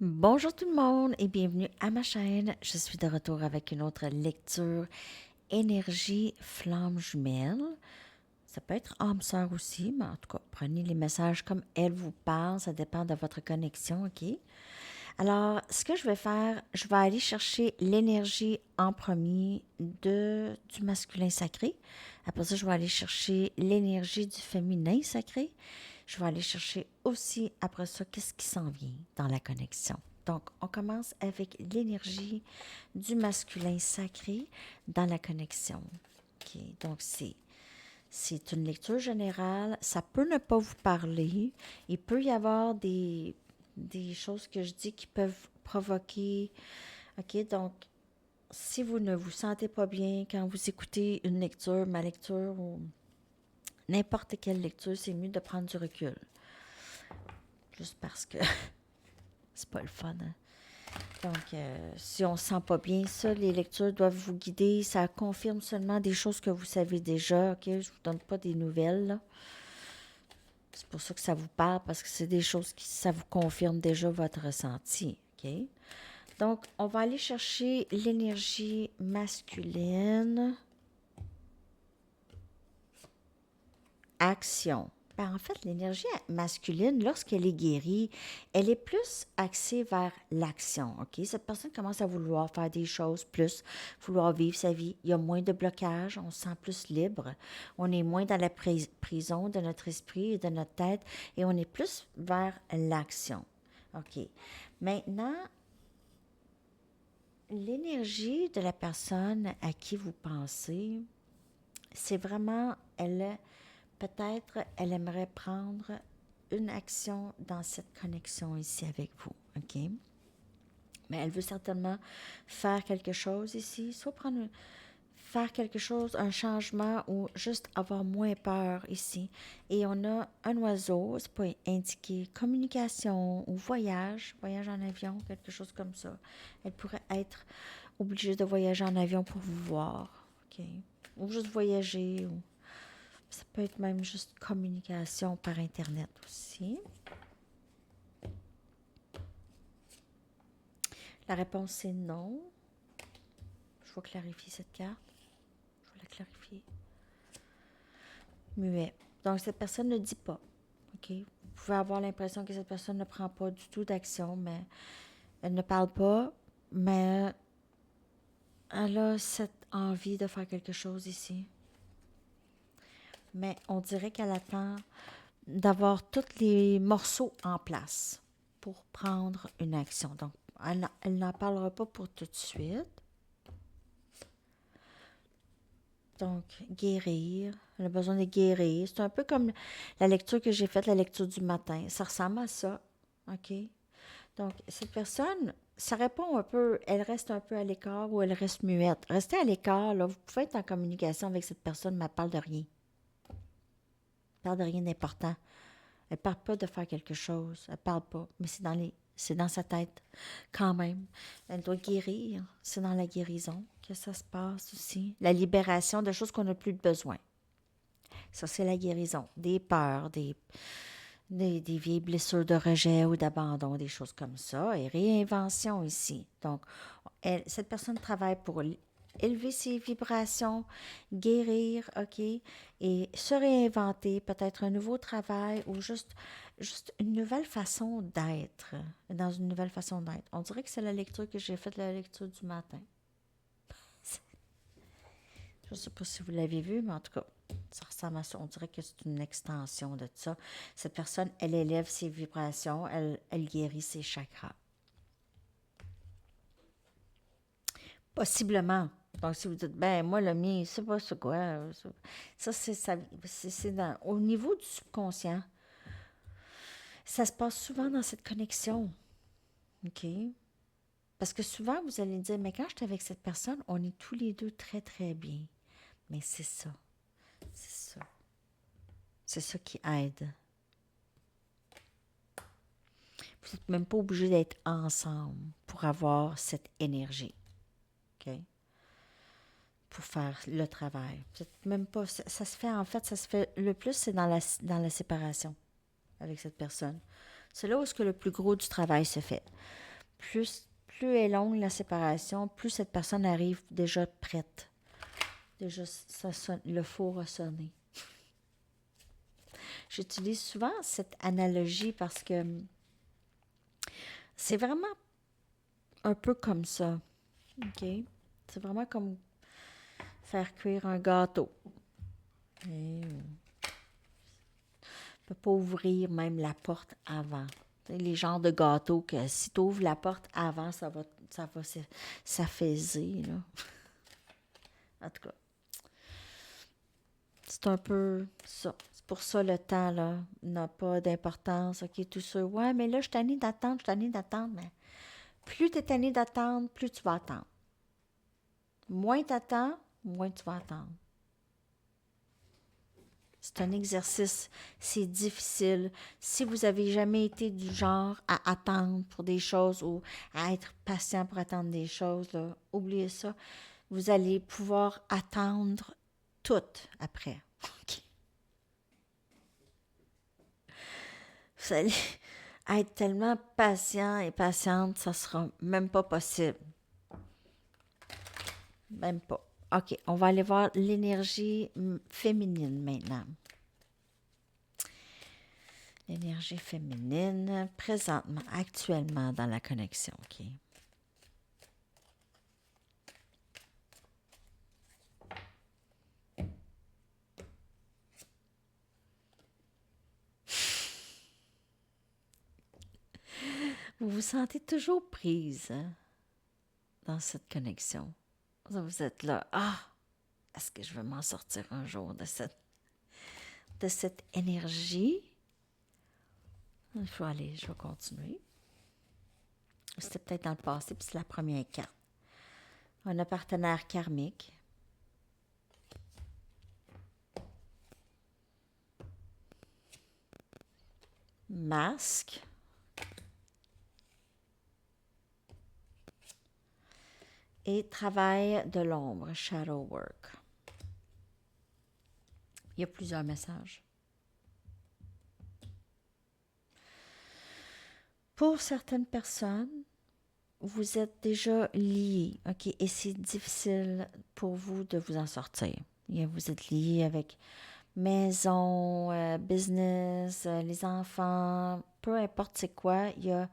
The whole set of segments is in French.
Bonjour tout le monde et bienvenue à ma chaîne. Je suis de retour avec une autre lecture énergie flamme jumelle. Ça peut être âme sœur aussi, mais en tout cas, prenez les messages comme elle vous parle. Ça dépend de votre connexion, OK? Alors, ce que je vais faire, je vais aller chercher l'énergie en premier du masculin sacré. Après ça, je vais aller chercher l'énergie du féminin sacré. Je vais aller chercher aussi, après ça, qu'est-ce qui s'en vient dans la connexion. Donc, on commence avec l'énergie du masculin sacré dans la connexion. OK? Donc, c'est une lecture générale. Ça peut ne pas vous parler. Il peut y avoir des choses que je dis qui peuvent provoquer. OK? Donc, si vous ne vous sentez pas bien quand vous écoutez une lecture, ma lecture ou n'importe quelle lecture, c'est mieux de prendre du recul. Juste parce que c'est pas le fun, hein? Donc, si on ne se sent pas bien, ça, les lectures doivent vous guider. Ça confirme seulement des choses que vous savez déjà. OK? Je ne vous donne pas des nouvelles, là. C'est pour ça que ça vous parle, parce que c'est des choses qui, ça vous confirme déjà votre ressenti. OK? Donc, on va aller chercher l'énergie masculine. Action. Ben, en fait, l'énergie masculine, lorsqu'elle est guérie, elle est plus axée vers l'action. OK? Cette personne commence à vouloir faire des choses plus, vouloir vivre sa vie. Il y a moins de blocage, on se sent plus libre. On est moins dans la prison de notre esprit et de notre tête et on est plus vers l'action. OK. Maintenant, l'énergie de la personne à qui vous pensez, c'est vraiment, peut-être, elle aimerait prendre une action dans cette connexion ici avec vous, OK? Mais elle veut certainement faire quelque chose ici, soit faire quelque chose, un changement ou juste avoir moins peur ici. Et on a un oiseau, c'est pas indiqué, communication ou voyage en avion, quelque chose comme ça. Elle pourrait être obligée de voyager en avion pour vous voir, OK? Ou juste voyager, ou ça peut être même juste communication par Internet aussi. La réponse c'est non. Je vais clarifier cette carte. Je vais la clarifier. Muet. Donc, cette personne ne dit pas. OK? Vous pouvez avoir l'impression que cette personne ne prend pas du tout d'action, mais elle ne parle pas, mais elle a cette envie de faire quelque chose ici. Mais on dirait qu'elle attend d'avoir tous les morceaux en place pour prendre une action. Donc, elle n'en parlera pas pour tout de suite. Donc, guérir. Elle a besoin de guérir. C'est un peu comme la lecture que j'ai faite, la lecture du matin. Ça ressemble à ça. OK? Donc, cette personne, ça répond un peu, elle reste un peu à l'écart ou elle reste muette. Restez à l'écart, là. Vous pouvez être en communication avec cette personne, mais elle parle de rien. Elle parle de rien d'important. Elle parle pas de faire quelque chose. Elle parle pas. Mais c'est dans sa tête quand même. Elle doit guérir. C'est dans la guérison que ça se passe aussi. La libération de choses qu'on n'a plus besoin. Ça, c'est la guérison. Des peurs, des vieilles blessures de rejet ou d'abandon, des choses comme ça. Et réinvention ici. Donc, cette personne travaille pour élever ses vibrations, guérir, OK, et se réinventer, peut-être un nouveau travail ou juste une nouvelle façon d'être, dans une nouvelle façon d'être. On dirait que c'est la lecture que j'ai faite, la lecture du matin. Je ne sais pas si vous l'avez vu, mais en tout cas, ça ressemble à ça. On dirait que c'est une extension de ça. Cette personne, elle élève ses vibrations, elle guérit ses chakras. Possiblement. Donc, si vous dites, ben, moi, le mien, c'est pas ce quoi. Ça, c'est au niveau du subconscient. Ça se passe souvent dans cette connexion. OK? Parce que souvent, vous allez dire, mais quand je suis avec cette personne, on est tous les deux très, très bien. Mais c'est ça. C'est ça. C'est ça qui aide. Vous n'êtes même pas obligé d'être ensemble pour avoir cette énergie. OK? Pour faire le travail. Vous êtes même pas. Ça se fait, en fait, ça se fait. Le plus, c'est dans la séparation avec cette personne. C'est là où est-ce que le plus gros du travail se fait. plus est longue la séparation, plus cette personne arrive déjà prête. Déjà, le four a sonné. J'utilise souvent cette analogie parce que c'est vraiment un peu comme ça. OK? C'est vraiment comme faire cuire un gâteau. Et peut pas ouvrir même la porte avant. Les genres de gâteaux que si tu ouvres la porte avant, ça va s'affaiser, là. En tout cas, c'est un peu ça. C'est pour ça le temps, là, n'a pas d'importance. OK, tout ça. Ouais, mais là, je suis tannée d'attendre, mais plus tu es tannée d'attendre, plus tu vas attendre. Moins tu attends, moins tu vas attendre. C'est un exercice, c'est difficile. Si vous avez jamais été du genre à attendre pour des choses ou à être patient pour attendre des choses, là, oubliez ça. Vous allez pouvoir attendre tout après. OK? Vous allez être tellement patient et patiente, ça sera même pas possible. Même pas. OK, on va aller voir l'énergie féminine maintenant. L'énergie féminine, présentement, actuellement dans la connexion, OK? Vous vous sentez toujours prise, hein, dans cette connexion. Vous êtes là, est-ce que je vais m'en sortir un jour de cette énergie? Il faut aller, je vais continuer. C'était peut-être dans le passé, puis c'est la première carte. On a partenaire karmique. Masque. Et travail de l'ombre, shadow work. Il y a plusieurs messages. Pour certaines personnes, vous êtes déjà liés, OK? Et c'est difficile pour vous de vous en sortir. Vous êtes liés avec maison, business, les enfants, peu importe c'est quoi, il y a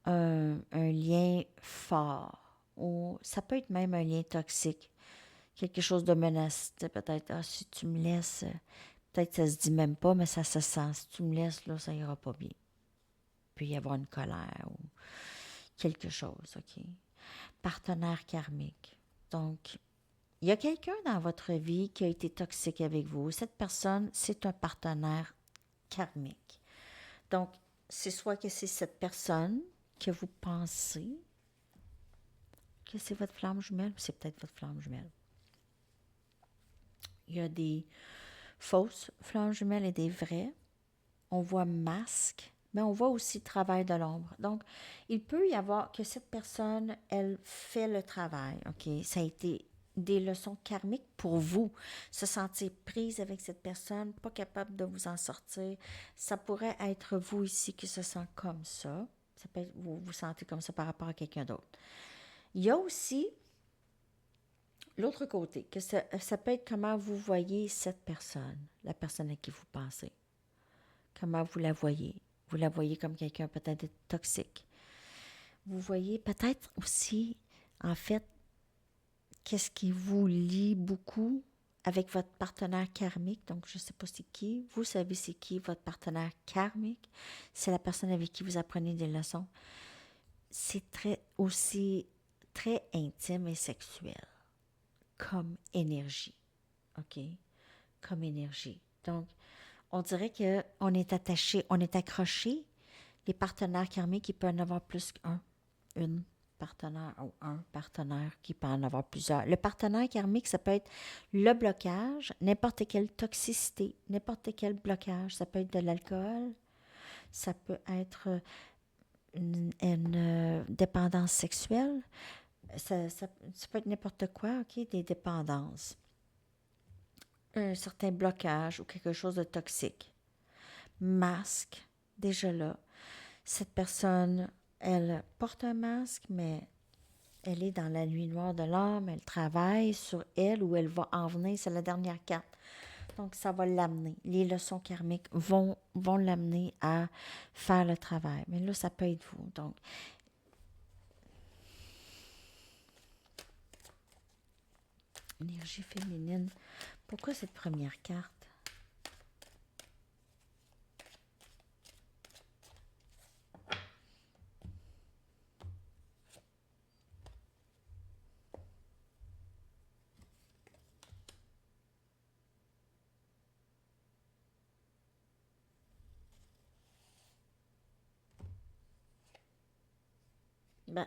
un lien fort. Ou ça peut être même un lien toxique. Quelque chose de menaçant. Peut-être, si tu me laisses, peut-être ça se dit même pas, mais ça se sent. Si tu me laisses, là, ça ira pas bien. Il peut y avoir une colère ou quelque chose, OK? Partenaire karmique. Donc, il y a quelqu'un dans votre vie qui a été toxique avec vous. Cette personne, c'est un partenaire karmique. Donc, c'est soit que c'est cette personne que vous pensez que c'est votre flamme jumelle, ou c'est peut-être votre flamme jumelle. Il y a des fausses flammes jumelles et des vraies. On voit masque, mais on voit aussi travail de l'ombre. Donc, il peut y avoir que cette personne, elle fait le travail, OK? Ça a été des leçons karmiques pour vous. Se sentir prise avec cette personne, pas capable de vous en sortir. Ça pourrait être vous ici qui se sent comme ça. Ça peut être vous vous sentez comme ça par rapport à quelqu'un d'autre. Il y a aussi l'autre côté, que ça peut être comment vous voyez cette personne, la personne à qui vous pensez. Comment vous la voyez. Vous la voyez comme quelqu'un peut-être de toxique. Vous voyez peut-être aussi, en fait, qu'est-ce qui vous lie beaucoup avec votre partenaire karmique. Donc, je ne sais pas c'est qui. Vous savez c'est qui votre partenaire karmique. C'est la personne avec qui vous apprenez des leçons. C'est aussi très intime et sexuel comme énergie. OK? Comme énergie. Donc, on dirait qu'on est attaché, on est accroché. Les partenaires karmiques, il peut en avoir plus qu'un. Une partenaire ou un partenaire qui peut en avoir plusieurs. Le partenaire karmique, ça peut être le blocage, n'importe quelle toxicité, n'importe quel blocage. Ça peut être de l'alcool, ça peut être une dépendance sexuelle, ça peut être n'importe quoi, OK, des dépendances. Un certain blocage ou quelque chose de toxique. Masque, déjà là, cette personne, Elle porte un masque, mais elle est dans la nuit noire de l'âme. Elle travaille sur elle ou elle va en venir. C'est la dernière carte. Donc, ça va l'amener. Les leçons karmiques vont l'amener à faire le travail. Mais là, ça peut être vous. Donc, énergie féminine. Pourquoi cette première carte? Ben,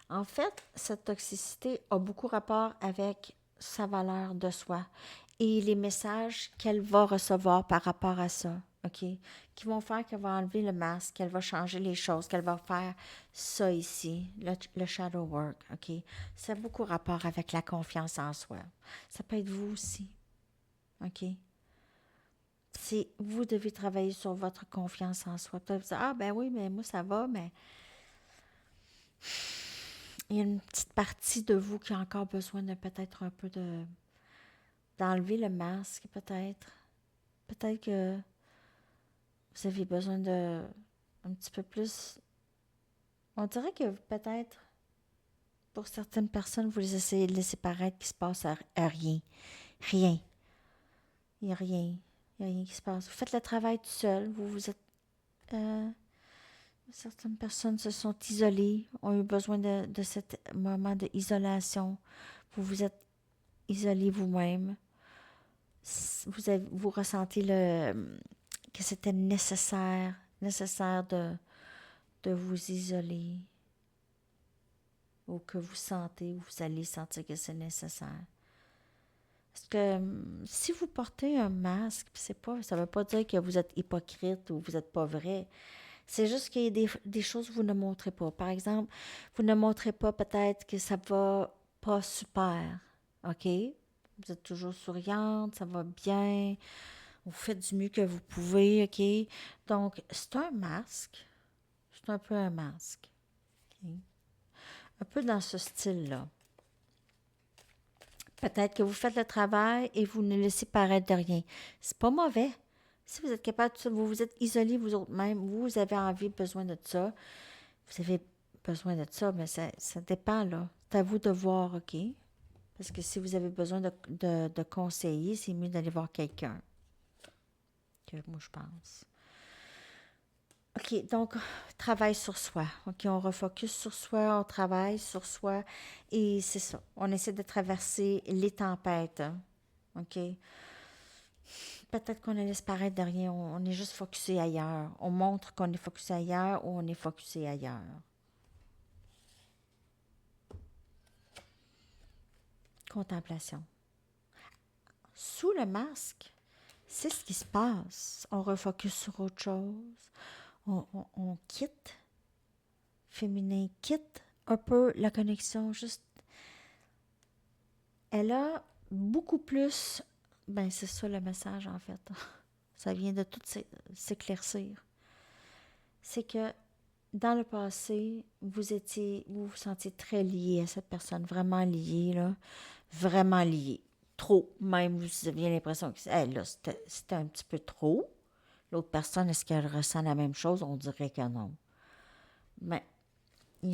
en fait, cette toxicité a beaucoup rapport avec sa valeur de soi et les messages qu'elle va recevoir par rapport à ça, OK? Qui vont faire qu'elle va enlever le masque, qu'elle va changer les choses, qu'elle va faire ça ici, le shadow work, OK? Ça a beaucoup rapport avec la confiance en soi. Ça peut être vous aussi, OK? C'est, vous devez travailler sur votre confiance en soi. Peut-être vous dire, ah ben oui, mais moi ça va, mais il y a une petite partie de vous qui a encore besoin de peut-être un peu d'enlever le masque, peut-être. Peut-être que vous avez besoin de un petit peu plus. On dirait que peut-être, pour certaines personnes, vous les essayez de laisser paraître qu'il se passe à rien. Rien. Il n'y a rien. Il n'y a rien qui se passe. Vous faites le travail tout seul. Vous êtes. euh, Certaines personnes se sont isolées, ont eu besoin de cet moment d'isolation. Vous vous êtes isolé vous-même. Vous ressentez que c'était nécessaire de vous isoler, ou que vous sentez, ou vous allez sentir que c'est nécessaire. Parce que si vous portez un masque, ça ne veut pas dire que vous êtes hypocrite ou vous n'êtes pas vrai. C'est juste qu'il y a des choses que vous ne montrez pas. Par exemple, vous ne montrez pas peut-être que ça va pas super, OK? Vous êtes toujours souriante, ça va bien, vous faites du mieux que vous pouvez, OK? Donc, c'est un masque. C'est un peu un masque. OK? Un peu dans ce style-là. Peut-être que vous faites le travail et vous ne laissez paraître de rien. C'est pas mauvais. Si vous êtes capable de ça, vous vous êtes isolé vous autres même, vous avez envie, besoin de ça, vous avez besoin de ça, mais ça dépend, là. C'est à vous de voir, OK? Parce que si vous avez besoin de conseiller, c'est mieux d'aller voir quelqu'un, que moi, je pense. OK, donc, travail sur soi. OK, on refocus sur soi, on travaille sur soi. Et c'est ça. On essaie de traverser les tempêtes. Hein. OK? Peut-être qu'on ne laisse paraître de rien. On est juste focusé ailleurs. On montre qu'on est focusé ailleurs ou on est focusé ailleurs. Contemplation. Sous le masque, c'est ce qui se passe. On refocus sur autre chose. On quitte. Féminin quitte un peu la connexion. Juste, elle a beaucoup plus. Ben, c'est ça le message en fait. Ça vient de tout s'éclaircir. C'est que dans le passé, vous vous sentiez très lié à cette personne, vraiment lié, là. Vraiment lié. Trop. Même, vous aviez l'impression que hey, là, c'était un petit peu trop. L'autre personne, est-ce qu'elle ressent la même chose? On dirait que non. Mais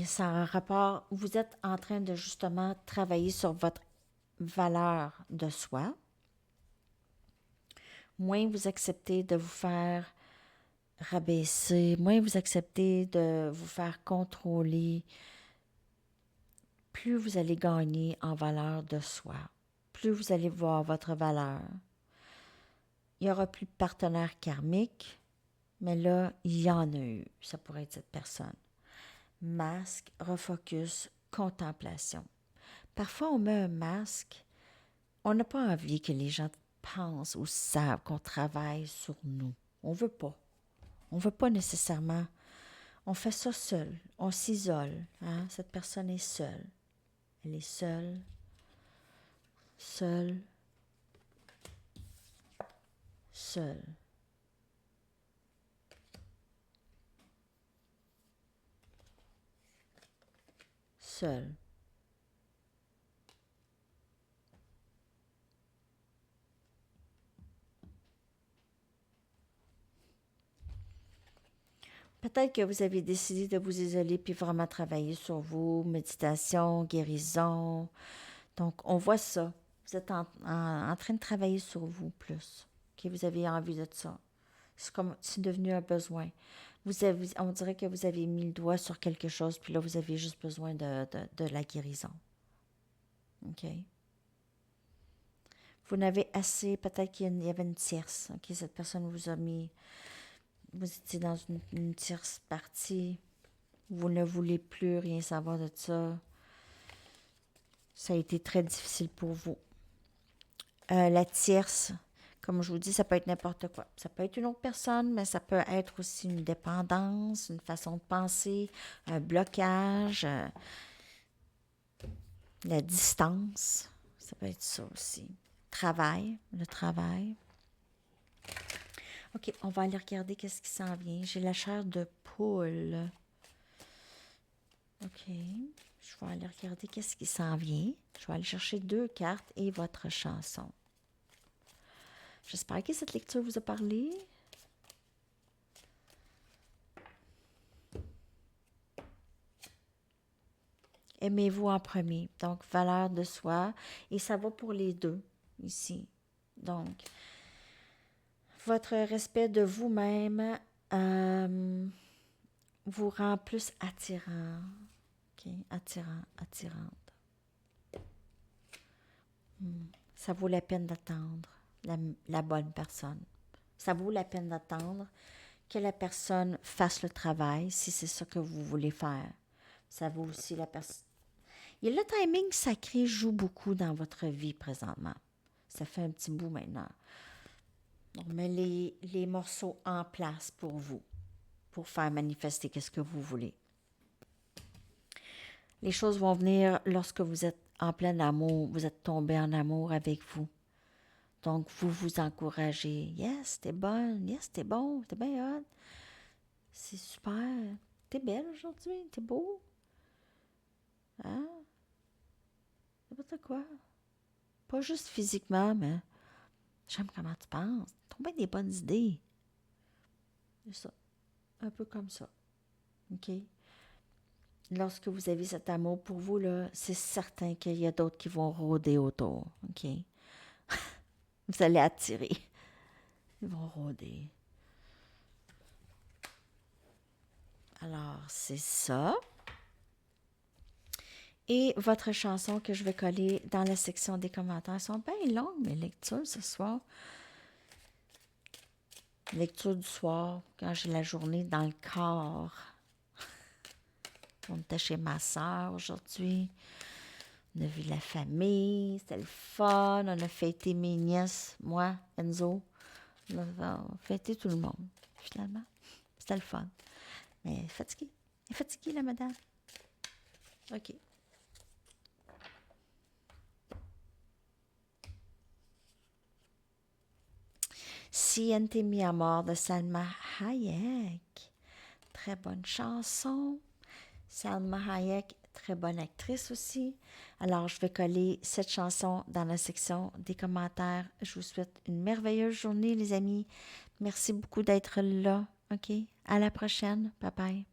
ça a un rapport. Vous êtes en train de justement travailler sur votre valeur de soi. Moins vous acceptez de vous faire rabaisser, moins vous acceptez de vous faire contrôler, plus vous allez gagner en valeur de soi, plus vous allez voir votre valeur. Il n'y aura plus de partenaire karmique, mais là, il y en a eu. Ça pourrait être cette personne. Masque, refocus, contemplation. Parfois, on met un masque. On n'a pas envie que les gens pensent ou savent qu'on travaille sur nous. On veut pas. On veut pas nécessairement. On fait ça seul. On s'isole. Hein? Cette personne est seule. Elle est seule. Seule. Seule. seul. Peut-être que vous avez décidé de vous isoler puis vraiment travailler sur vous, méditation, guérison. Donc, on voit ça. Vous êtes en train de travailler sur vous plus. OK, vous avez envie de ça. C'est devenu un besoin. On dirait que vous avez mis le doigt sur quelque chose, puis là, vous avez juste besoin de la guérison. OK? Vous n'avez assez, peut-être qu'il y avait une tierce. OK, cette personne vous a mis, vous étiez dans une tierce partie. Vous ne voulez plus rien savoir de ça. Ça a été très difficile pour vous. La tierce, comme je vous dis, ça peut être n'importe quoi. Ça peut être une autre personne, mais ça peut être aussi une dépendance, une façon de penser, un blocage, la distance. Ça peut être ça aussi. Le travail. OK, on va aller regarder qu'est-ce qui s'en vient. J'ai la chair de poule. OK, je vais aller regarder qu'est-ce qui s'en vient. Je vais aller chercher 2 cartes et votre chanson. J'espère que cette lecture vous a parlé. Aimez-vous en premier. Donc, valeur de soi. Et ça va pour les deux ici. Donc, votre respect de vous-même vous rend plus attirant. OK? Attirante. Ça vaut la peine d'attendre la bonne personne. Ça vaut la peine d'attendre que la personne fasse le travail si c'est ça que vous voulez faire. Ça vaut aussi la personne. Et le timing sacré joue beaucoup dans votre vie présentement. Ça fait un petit bout maintenant. On met les morceaux en place pour vous, pour faire manifester qu'est-ce que vous voulez. Les choses vont venir lorsque vous êtes en plein amour, vous êtes tombé en amour avec vous. Donc, vous vous encouragez. Yes, t'es bonne. Yes, t'es bon. T'es bien hot. C'est super. T'es belle aujourd'hui. T'es beau. Hein? N'importe quoi. Pas juste physiquement, mais j'aime comment tu penses. T'as bien des bonnes idées. C'est ça. Un peu comme ça. OK? Lorsque vous avez cet amour pour vous, là, c'est certain qu'il y a d'autres qui vont rôder autour. OK? Vous allez attirer. Ils vont rôder. Alors, c'est ça. Et votre chanson que je vais coller dans la section des commentaires. Elles sont bien longues, mes lectures ce soir. Lecture du soir, quand j'ai la journée dans le corps. On était chez ma soeur aujourd'hui. On a vu la famille. C'était le fun. On a fêté mes nièces, moi, Enzo. On a fêté tout le monde, finalement. C'était le fun. Mais elle est fatiguée. Elle est fatiguée, la madame. OK. Siente mi amor de Salma Hayek. Très bonne chanson. Salma Hayek, très bonne actrice aussi. Alors, je vais coller cette chanson dans la section des commentaires. Je vous souhaite une merveilleuse journée, les amis. Merci beaucoup d'être là. OK? À la prochaine. Bye bye.